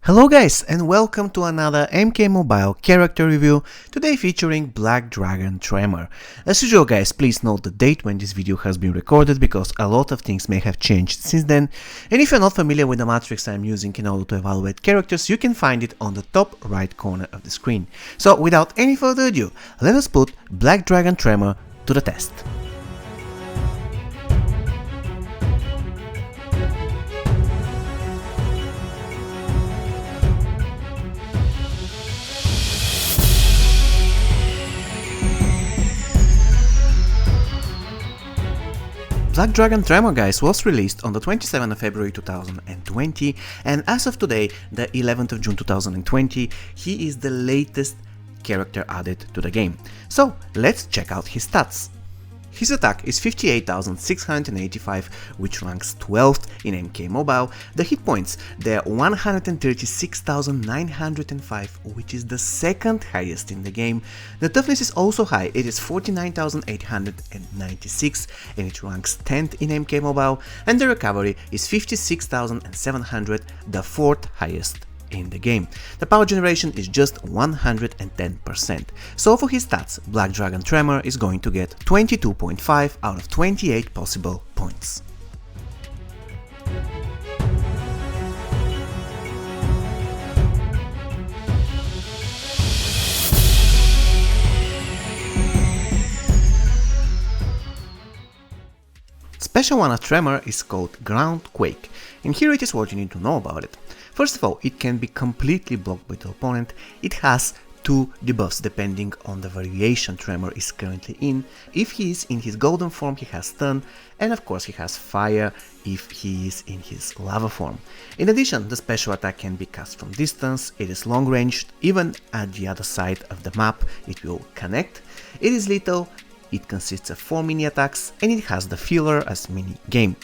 Hello guys and welcome to another mkmobile character review, today featuring Black Dragon Tremor. As usual guys, please note the date when this video has been recorded because a lot of things may have changed since then, and if you're not familiar with the matrix I'm using in order to evaluate characters, you can find it on the top right corner of the screen. So without any further ado, let us put Black Dragon Tremor to the test. Black Dragon Tremor guys was released on the 27th of February 2020, and as of today, the 11th of June 2020, he is the latest character added to the game. So let's check out his stats. His attack is 58,685, which ranks 12th in mkmobile. The hit points, they're 136,905, which is the second highest in the game. The toughness is also high, it is 49,896 and it ranks 10th in mkmobile. And the recovery is 56,700, the fourth highest in the game. The power generation is just 110%. So for his stats, Black Dragon Tremor is going to get 22.5 out of 28 possible points. Special one of Tremor is called Ground Quake, and here it is what you need to know about it. First of all, it can be completely blocked by the opponent. It has two debuffs depending on the variation Tremor is currently in. If he is in his golden form, he has Stunt, and of course he has Fire if he is in his lava form. In addition, the special attack can be cast from distance, it is long ranged, even at the other side of the map it will connect. It is lethal, it consists of 4 mini attacks, and it has the filler as mini game.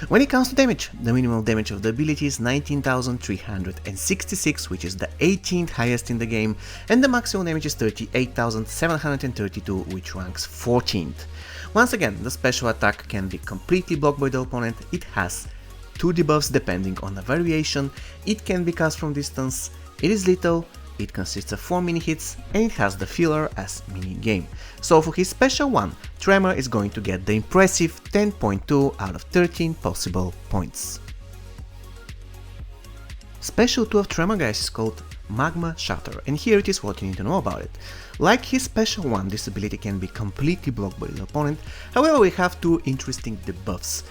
When it comes to damage, the minimum damage of the ability is 19,366, which is the 18th highest in the game, and the maximum damage is 38,732, which ranks 14th. Once again, the special attack can be completely blocked by the opponent. It has two debuffs depending on the variation, it can be cast from distance, it is lethal, it consists of 4 mini hits, and it has the filler as mini game. So for his special one, Tremor is going to get the impressive 10.2 out of 13 possible points. Special 2 of Tremor guys is called Magma Shutter, and here it is what you need to know about it. Like his special one, this ability can be completely blocked by the opponent, however we have two interesting debuffs.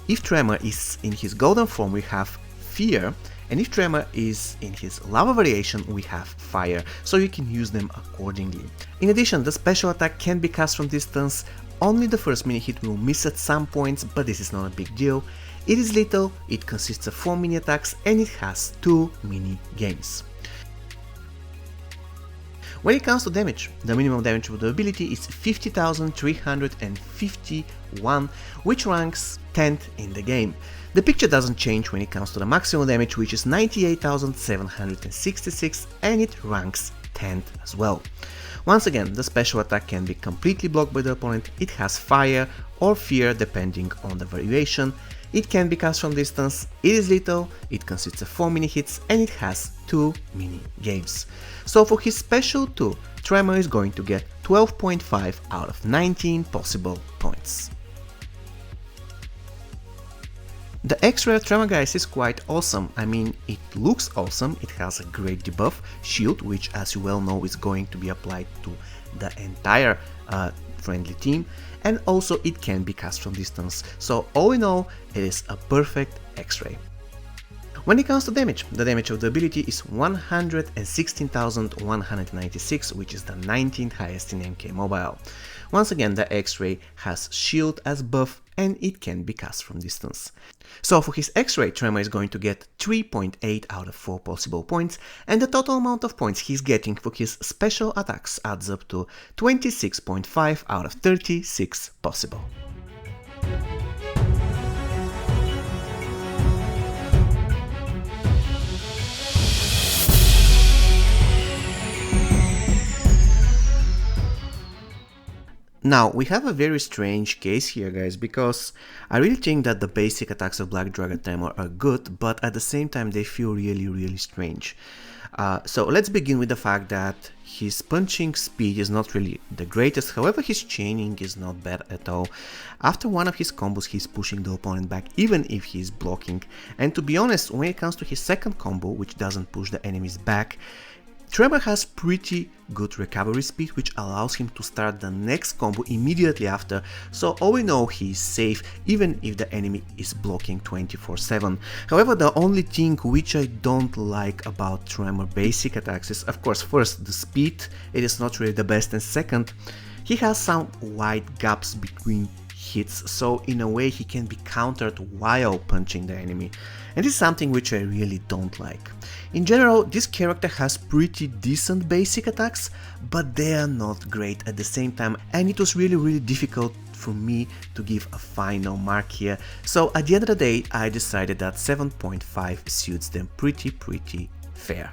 If Tremor is in his golden form we have Fear, and if Tremor is in his lava variation we have Fire, so you can use them accordingly. In addition, the special attack can be cast from distance, only the first mini hit will miss at some points, but this is not a big deal. It is lethal, it consists of 4 mini attacks, and it has 2 mini games. When it comes to damage, the minimum damage of the ability is 50,351, which ranks 10th in the game. The picture doesn't change when it comes to the maximum damage, which is 98,766, and it ranks 10th as well. Once again, the special attack can be completely blocked by the opponent, it has Fire or Fear depending on the variation, it can be cast from distance, it is lethal, it consists of 4 mini hits, and it has 2 mini games. So for his special 2, Tremor is going to get 12.5 out of 19 possible points. The X-ray of Tremor guys is quite awesome. I mean, it looks awesome, it has a great debuff, Shield, which as you well know is going to be applied to the entire friendly team, and also it can be cast from distance, so all in all it is a perfect X-ray. When it comes to damage, the damage of the ability is 116,196, which is the 19th highest in mkmobile. Once again, the X-ray has Shield as buff and it can be cast from distance. So for his X-ray, Tremor is going to get 3.8 out of 4 possible points, and the total amount of points he's getting for his special attacks adds up to 26.5 out of 36 possible. Now, we have a very strange case here, guys, because I really think that the basic attacks of Black Dragon Tremor are good, but at the same time they feel really strange. So let's begin with the fact that his punching speed is not really the greatest, however his chaining is not bad at all. After one of his combos he's pushing the opponent back even if he's blocking, and to be honest, when it comes to his second combo, which doesn't push the enemies back, Tremor has pretty good recovery speed, which allows him to start the next combo immediately after, so all in all he is safe even if the enemy is blocking 24/7. However, the only thing which I don't like about Tremor basic attacks is, of course, first, the speed. It is not really the best, and second, he has some wide gaps between hits, so in a way he can be countered while punching the enemy, and this is something which I really don't like. In general, this character has pretty decent basic attacks, but they are not great at the same time, and it was really difficult for me to give a final mark here, so at the end of the day I decided that 7.5 suits them pretty fair.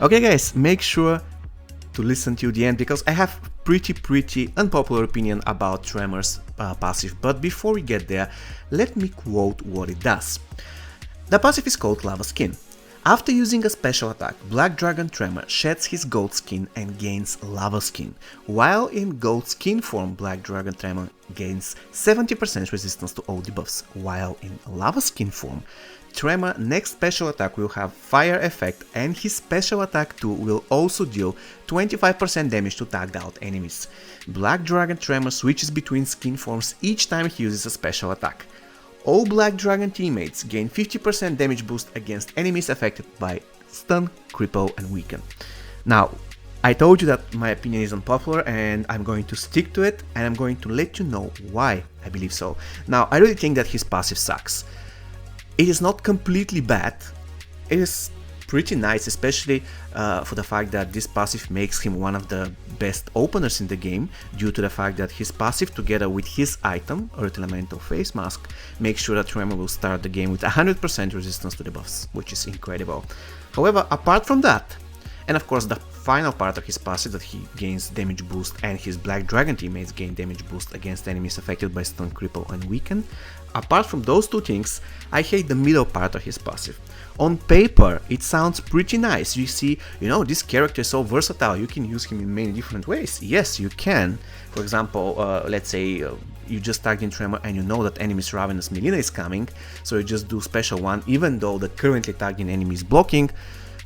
Okay guys, make sure to listen to the end because I have pretty unpopular opinion about Tremor's passive, but before we get there, let me quote what it does. The passive is called Lava Skin. After using a special attack, Black Dragon Tremor sheds his gold skin and gains Lava Skin. While in gold skin form, Black Dragon Tremor gains 70% resistance to all debuffs, while in Lava Skin form, Tremor next special attack will have fire effect, and his special attack 2 will also deal 25% damage to tagged out enemies. Black Dragon Tremor switches between skin forms each time he uses a special attack. All Black Dragon teammates gain 50% damage boost against enemies affected by Stun, Cripple and Weaken. Now, I told you that my opinion is unpopular and I'm going to stick to it, and I'm going to let you know why I believe so. Now, I really think that his passive sucks. It is not completely bad, it is pretty nice, especially for the fact that this passive makes him one of the best openers in the game, due to the fact that his passive together with his item, Earth Elemental Face Mask, makes sure that Tremor will start the game with 100% resistance to the buffs, which is incredible. However, apart from that, and of course the final part of his passive that he gains damage boost and his Black Dragon teammates gain damage boost against enemies affected by Stun, Cripple and Weaken, apart from those two things, I hate the middle part of his passive. On paper, it sounds pretty nice. You see, this character is so versatile, you can use him in many different ways. Yes, you can. For example, let's say you just tagged in Tremor and you know that enemy's Ravenous Melina is coming, so you just do special one, even though the currently tagged in enemy is blocking.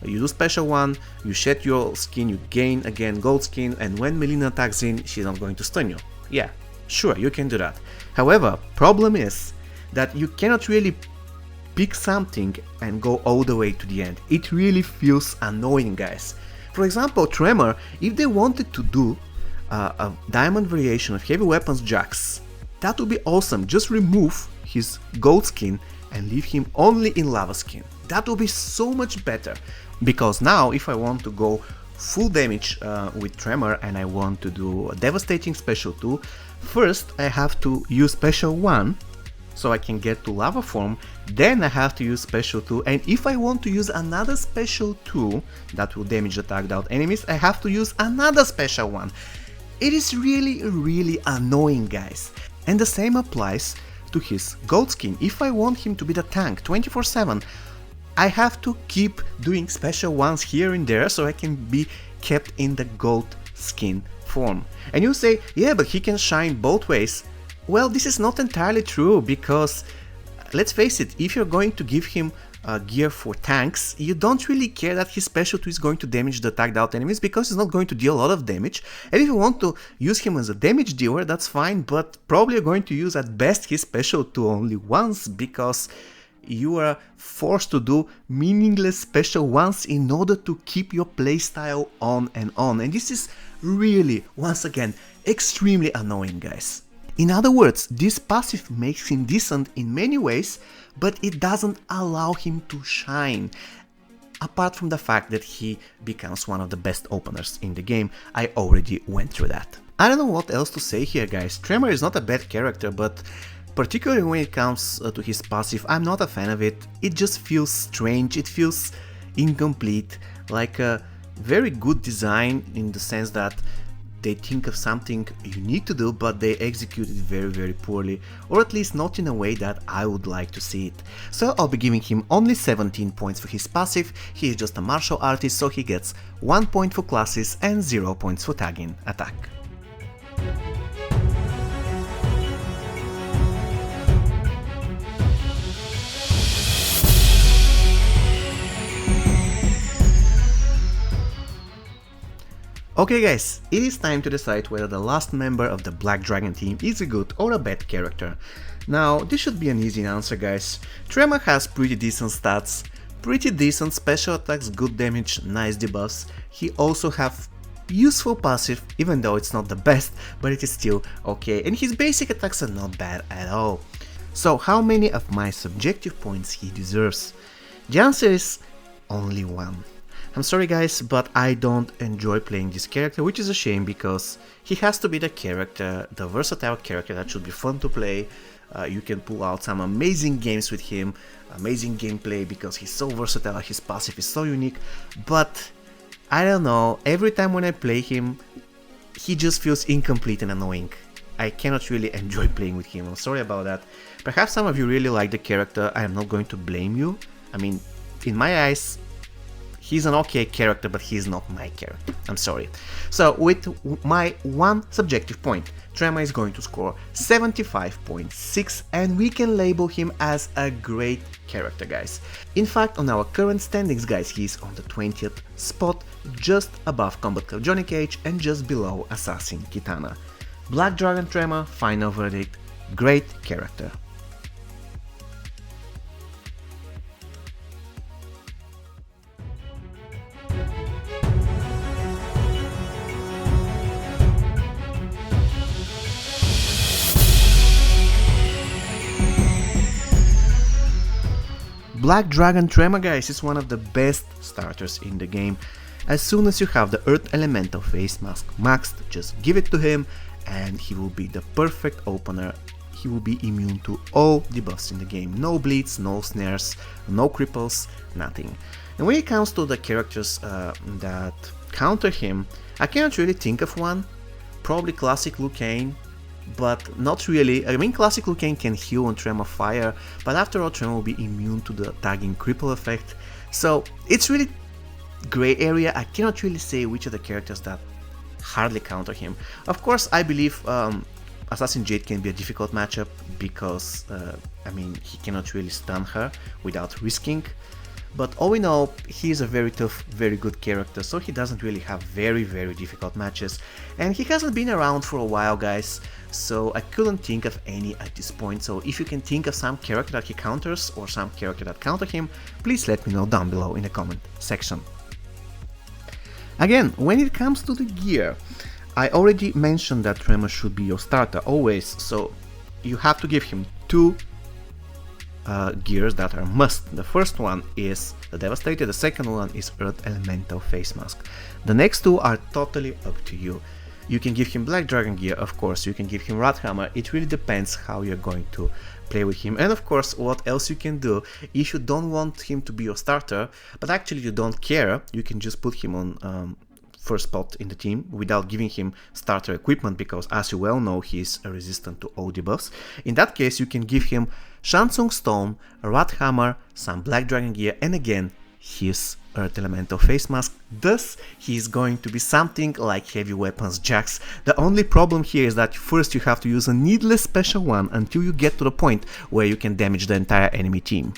You do special one, you shed your skin, you gain again gold skin, and when Melina tags in, she's not going to stun you. Yeah, sure, you can do that. However, problem is that you cannot really pick something and go all the way to the end. It really feels annoying, guys. For example, Tremor, if they wanted to do a diamond variation of Heavy Weapons Jax, that would be awesome. Just remove his gold skin and leave him only in Lava Skin. That would be so much better, because now if I want to go full damage with Tremor and I want to do a devastating special 2, first I have to use special 1 so I can get to lava form, then I have to use special 2, and if I want to use another special 2 that will damage the tagged out enemies, I have to use another special 1. It is really annoying, guys. And the same applies to his gold skin. If I want him to be the tank 24/7, I have to keep doing special ones here and there so I can be kept in the gold skin form. And you say, yeah, but he can shine both ways. Well, this is not entirely true, because let's face it, if you're going to give him gear for tanks, you don't really care that his special 2 is going to damage the tagged out enemies, because he's not going to deal a lot of damage. And if you want to use him as a damage dealer, that's fine, but probably you're going to use at best his special 2 only once, because you are forced to do meaningless special ones in order to keep your playstyle on and on. And this is really, once again, extremely annoying, guys. In other words, this passive makes him decent in many ways, but it doesn't allow him to shine. Apart from the fact that he becomes one of the best openers in the game, I already went through that. I don't know what else to say here, guys. Tremor is not a bad character, but particularly when it comes to his passive. I'm not a fan of it. It just feels strange, it feels incomplete, like a very good design in the sense that they think of something unique to do, but they execute it very poorly, or at least not in a way that I would like to see it. So I'll be giving him only 17 points for his passive. He is just a martial artist, so he gets 1 point for classes and 0 points for tagging attack. Okay guys, it is time to decide whether the last member of the Black Dragon team is a good or a bad character. Now, this should be an easy answer guys. Tremor has pretty decent stats, pretty decent special attacks, good damage, nice debuffs. He also have useful passive, even though it's not the best, but it is still okay, and his basic attacks are not bad at all. So how many of my subjective points he deserves? The answer is only 1. I'm sorry guys, but I don't enjoy playing this character, which is a shame because he has to be the character, the versatile character that should be fun to play. You can pull out some amazing games with him, amazing gameplay because he's so versatile, his passive is so unique, but I don't know, every time when I play him, he just feels incomplete and annoying. I cannot really enjoy playing with him, I'm sorry about that. Perhaps some of you really like the character, I am not going to blame you. I mean, in my eyes, he's an okay character, but he's not my character. I'm sorry. So with my 1 subjective point, Tremor is going to score 75.6, and we can label him as a great character, guys. In fact, on our current standings, guys, he's on the 20th spot, just above Combat Club Johnny Cage and just below Assassin Kitana. Black Dragon Tremor, final verdict, great character. Black Dragon Tremor, guys, is one of the best starters in the game. As soon as you have the Earth Elemental face mask maxed, just give it to him and he will be the perfect opener. He will be immune to all debuffs in the game. No bleeds, no snares, no cripples, nothing. And when it comes to the characters that counter him, I cannot really think of one. Probably Classic Liu Kang, but not really. I mean, Classic Liu Kang can heal on Tremor Fire, but after all, Tremor will be immune to the tagging cripple effect. So it's really gray area. I cannot really say which of the characters that hardly counter him. Of course, I believe Assassin Jade can be a difficult matchup because, I mean, he cannot really stun her without risking. But all in all, he is a very tough, very good character, so he doesn't really have very difficult matches. And he hasn't been around for a while, guys, so I couldn't think of any at this point. So if you can think of some character that he counters or some character that counter him, please let me know down below in the comment section. Again, when it comes to the gear, I already mentioned that Tremor should be your starter always, so you have to give him 2 gears that are must. The first one is the Devastator, the second one is Earth Elemental face mask. The next 2 are totally up to you. You can give him Black Dragon gear, of course, you can give him Rat Hammer, it really depends how you're going to play with him. And of course, what else you can do, if you don't want him to be your starter, but actually you don't care, you can just put him on first spot in the team without giving him starter equipment, because as you well know, he is resistant to all debuffs. In that case, you can give him Shansung Stone, Rat Hammer, some Black Dragon gear, and again his Earth Elemental face mask. Thus, he is going to be something like Heavy Weapons Jax. The only problem here is that first you have to use a needless special one until you get to the point where you can damage the entire enemy team.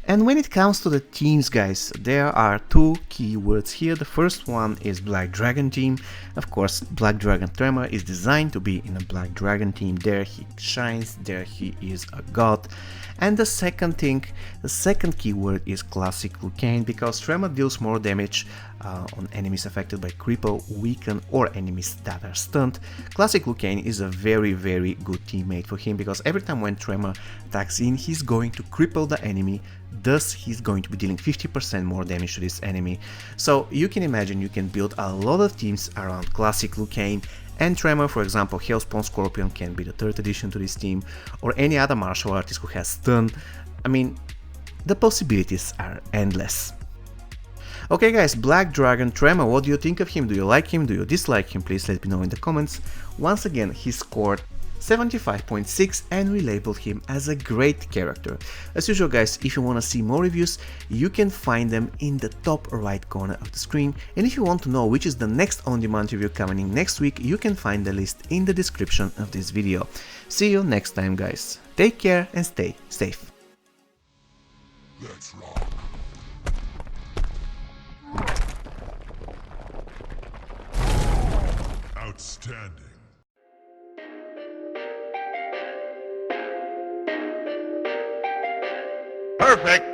And when it comes to the teams, guys, there are 2 keywords here. The first one is Black Dragon team. Of course, Black Dragon Tremor is designed to be in a Black Dragon team. There he shines, there he is a god. And the second thing, the second keyword is Classic Liu Kang, because Tremor deals more damage on enemies affected by cripple, weaken, or enemies that are stunned. Classic Liu Kang is a very good teammate for him, because every time when Tremor attacks in, he's going to cripple the enemy, thus he's going to be dealing 50% more damage to this enemy. So you can imagine you can build a lot of teams around Classic Liu Kang, And Tremor, for example, Hellspawn Scorpion can be the third addition to this team, or any other martial artist who has Stunt. I mean, the possibilities are endless. Okay guys, Black Dragon Tremor, what do you think of him? Do you like him? Do you dislike him? Please let me know in the comments. Once again, he scored 75.6 and we labeled him as a great character. As usual guys, if you want to see more reviews, you can find them in the top right corner of the screen, and if you want to know which is the next on-demand review coming in next week, you can find the list in the description of this video. See you next time guys, take care and stay safe. Let's rock. Outstanding. Perfect.